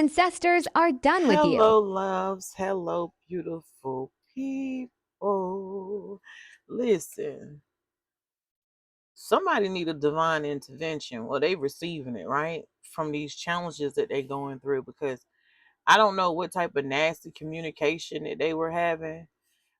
ancestors are done with you. Hello, loves. Hello, beautiful people. Listen, somebody need a divine intervention. Well, they receiving it, right? From these challenges that they going through, because I don't know what type of nasty communication that they were having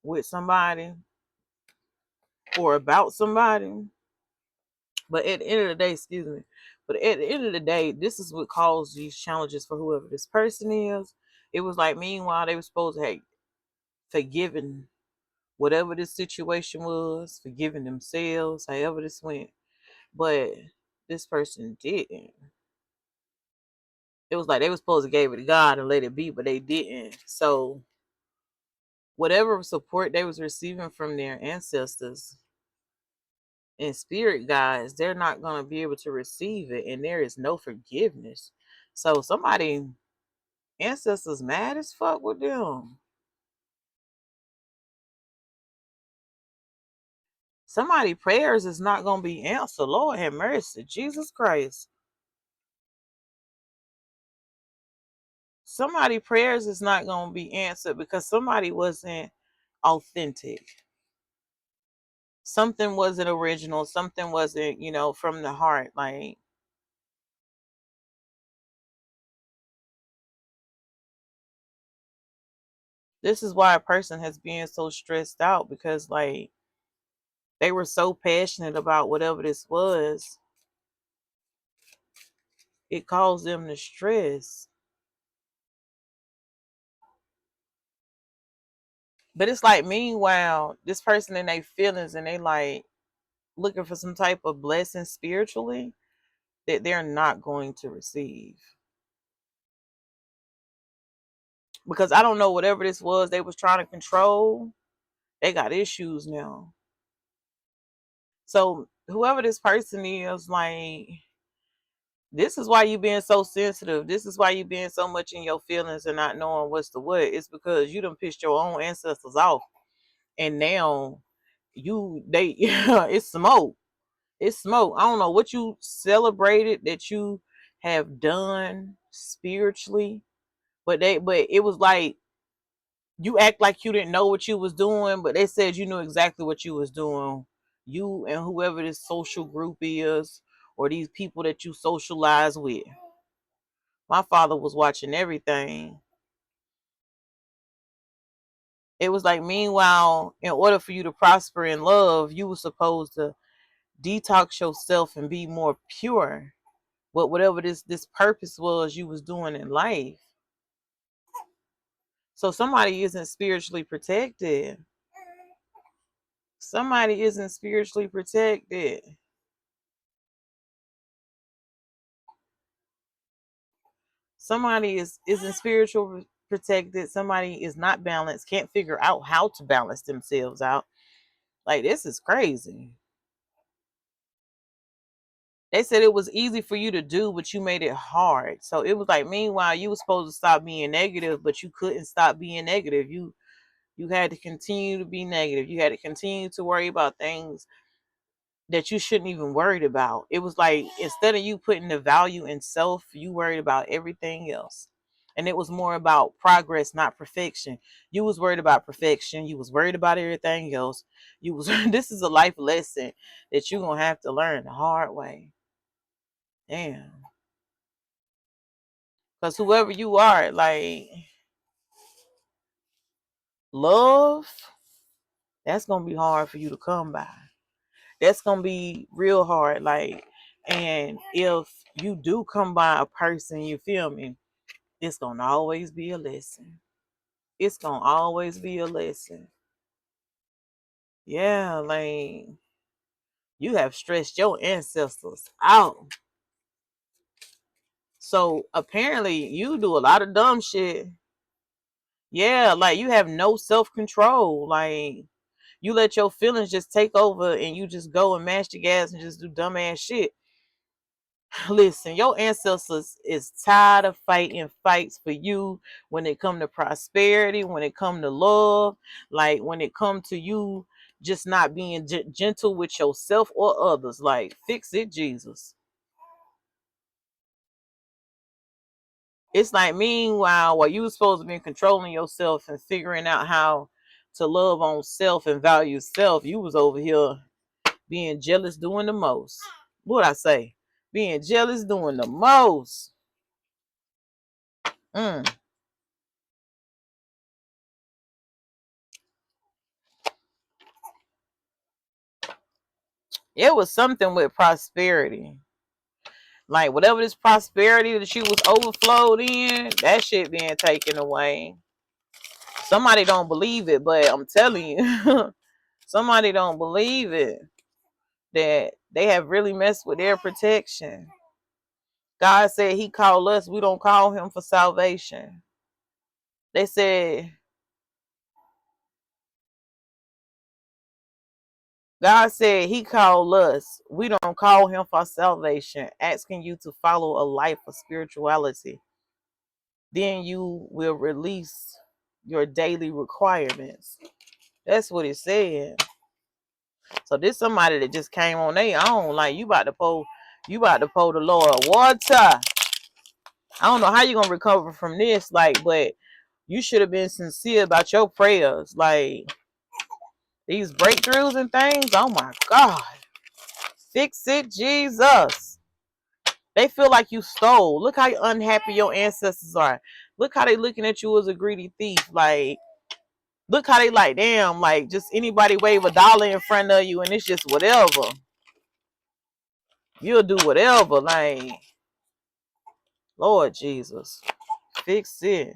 with somebody or about somebody. But at the end of the day, excuse me. But at the end of the day, this is what caused these challenges for whoever this person is. It was like, meanwhile, they were supposed to have forgiven whatever this situation was, forgiving themselves, however this went. But this person didn't. It was like they were supposed to give it to God and let it be, but they didn't. So whatever support they was receiving from their ancestors and spirit guides, they're not going to be able to receive it, and there is no forgiveness. So somebody ancestors mad as fuck with them. Somebody prayers is not going to be answered. Lord have mercy, Jesus Christ. Somebody prayers is not going to be answered because somebody wasn't authentic. Something wasn't original. Something wasn't, from the heart. Like, this is why a person has been so stressed out, because like they were so passionate about whatever this was. It caused them to stress. But it's like, meanwhile, this person in their feelings and they like looking for some type of blessing spiritually that they're not going to receive. Because I don't know, whatever this was they was trying to control, they got issues now. So whoever this person is, like, this is why you being so sensitive. This is why you being so much in your feelings and not knowing what's the what. It's because you done pissed your own ancestors off, and now it's smoke. It's smoke. I don't know what you celebrated that you have done spiritually, but it was like you act like you didn't know what you was doing, but they said you knew exactly what you was doing. You and whoever this social group is, or these people that you socialize with. My father was watching everything. It was like, meanwhile, in order for you to prosper in love, you were supposed to detox yourself and be more pure. But whatever this purpose was you was doing in life. So somebody isn't spiritually protected. Somebody isn't spiritually protected. Somebody isn't spiritual protected. Somebody is not balanced, can't figure out how to balance themselves out. Like, this is crazy. They said it was easy for you to do, but you made it hard. So it was like, meanwhile, you were supposed to stop being negative, but you couldn't stop being negative. You had to continue to be negative. You had to continue to worry about things that you shouldn't even worried about. It was like, instead of you putting the value in self, you worried about everything else. And it was more about progress, not perfection. You was worried about perfection. You was worried about everything else. You was this is a life lesson that you're gonna have to learn the hard way. Damn. Because whoever you are, like, love, that's gonna be hard for you to come by. That's gonna be real hard. Like, and if you do come by a person, you feel me, it's gonna always be a lesson. It's gonna always be a lesson. Yeah, like, you have stressed your ancestors out. So apparently you do a lot of dumb shit. Yeah, like, you have no self-control. Like, you let your feelings just take over and you just go and mash the gas and just do dumbass shit. Listen, your ancestors is tired of fighting fights for you when it come to prosperity, when it come to love, like when it come to you just not being gentle with yourself or others. Like, fix it, Jesus. It's like, meanwhile, while you were supposed to be controlling yourself and figuring out how to love on self and value self, you was over here being jealous doing the most. What I say? Being jealous doing the most. Mm. It was something with prosperity. Like whatever this prosperity that she was overflowed in, that shit being taken away. Somebody don't believe it, but I'm telling you, somebody don't believe it. That they have really messed with their protection. God said he called us, we don't call him for salvation. They said, God said he called us, we don't call him for salvation, asking you to follow a life of spirituality. Then you will release your daily requirements. That's what it said. So this somebody that just came on their own, like you about to pour the Lord water. I don't know how you're gonna recover from this, like, but you should have been sincere about your prayers. Like these breakthroughs and things, oh my God. Fix it, Jesus. They feel like you stole. Look how unhappy your ancestors are. Look how they looking at you as a greedy thief. Like, look how they like, damn, like just anybody wave $1 in front of you and it's just whatever. You'll do whatever. Like, Lord Jesus, fix it.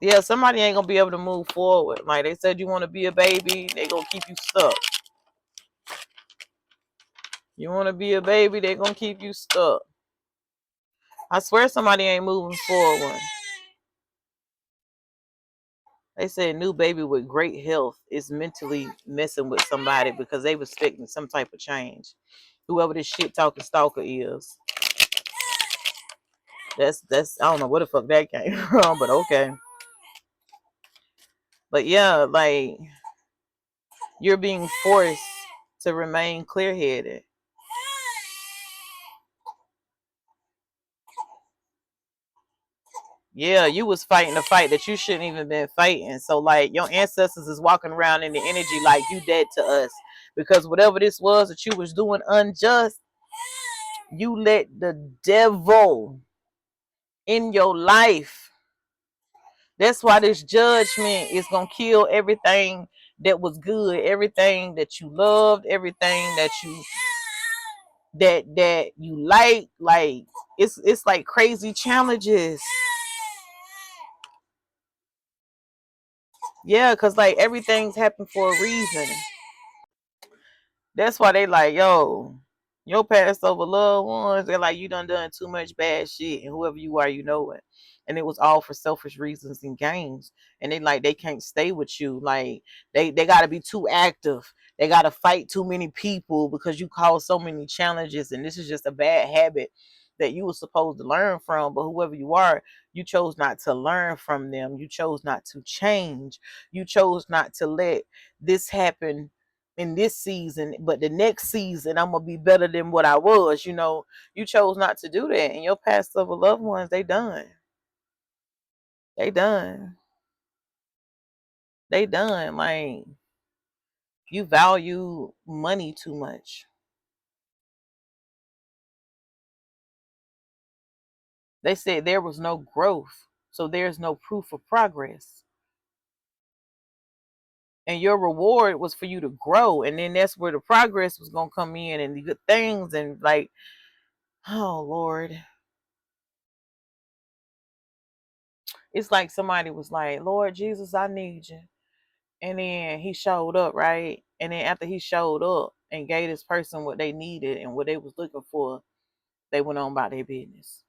Yeah, somebody ain't gonna be able to move forward. Like they said, you want to be a baby, they gonna keep you stuck. You want to be a baby, they gonna keep you stuck. I swear somebody ain't moving forward. They said new baby with great health is mentally messing with somebody because they was expecting some type of change. Whoever this shit talking stalker is. That's I don't know where the fuck that came from, but okay. But yeah, like you're being forced to remain clear-headed. Yeah, you was fighting a fight that you shouldn't even been fighting. So like your ancestors is walking around in the energy like you dead to us. Because whatever this was that you was doing unjust, you let the devil in your life. That's why this judgment is gonna kill everything that was good, everything that you loved, everything that you like it's like crazy challenges. Yeah, because like everything's happened for a reason. That's why they like, yo, your past over loved ones, they're like, you done too much bad shit, and whoever you are, you know it. And it was all for selfish reasons and gains. And they like they can't stay with you. Like they gotta be too active. They gotta fight too many people because you cause so many challenges. And this is just a bad habit that you were supposed to learn from. But whoever you are, you chose not to learn from them. You chose not to change. You chose not to let this happen in this season, but the next season I'm gonna be better than what I was. You chose not to do that, and your past of loved ones, they done. They done. They done. Like you value money too much. They said there was no growth, so there's no proof of progress. And your reward was for you to grow, and then that's where the progress was gonna come in, and the good things, and like, oh Lord. It's like somebody was like, Lord Jesus, I need you. And then he showed up, right? And then after he showed up and gave this person what they needed and what they was looking for, they went on about their business.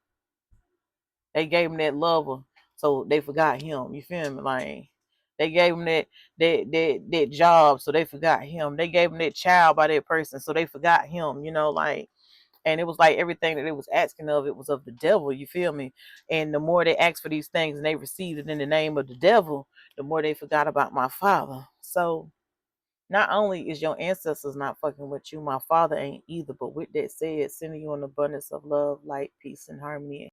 They gave him that lover, so they forgot him. You feel me? Like they gave him that job, so they forgot him. They gave him that child by that person, so they forgot him. Like, and it was like everything that they was asking of, it was of the devil. You feel me? And the more they asked for these things and they received it in the name of the devil, the more they forgot about my father. So Not only is your ancestors not fucking with you, my father ain't either. But with that said, sending you an abundance of love, light, peace, and harmony.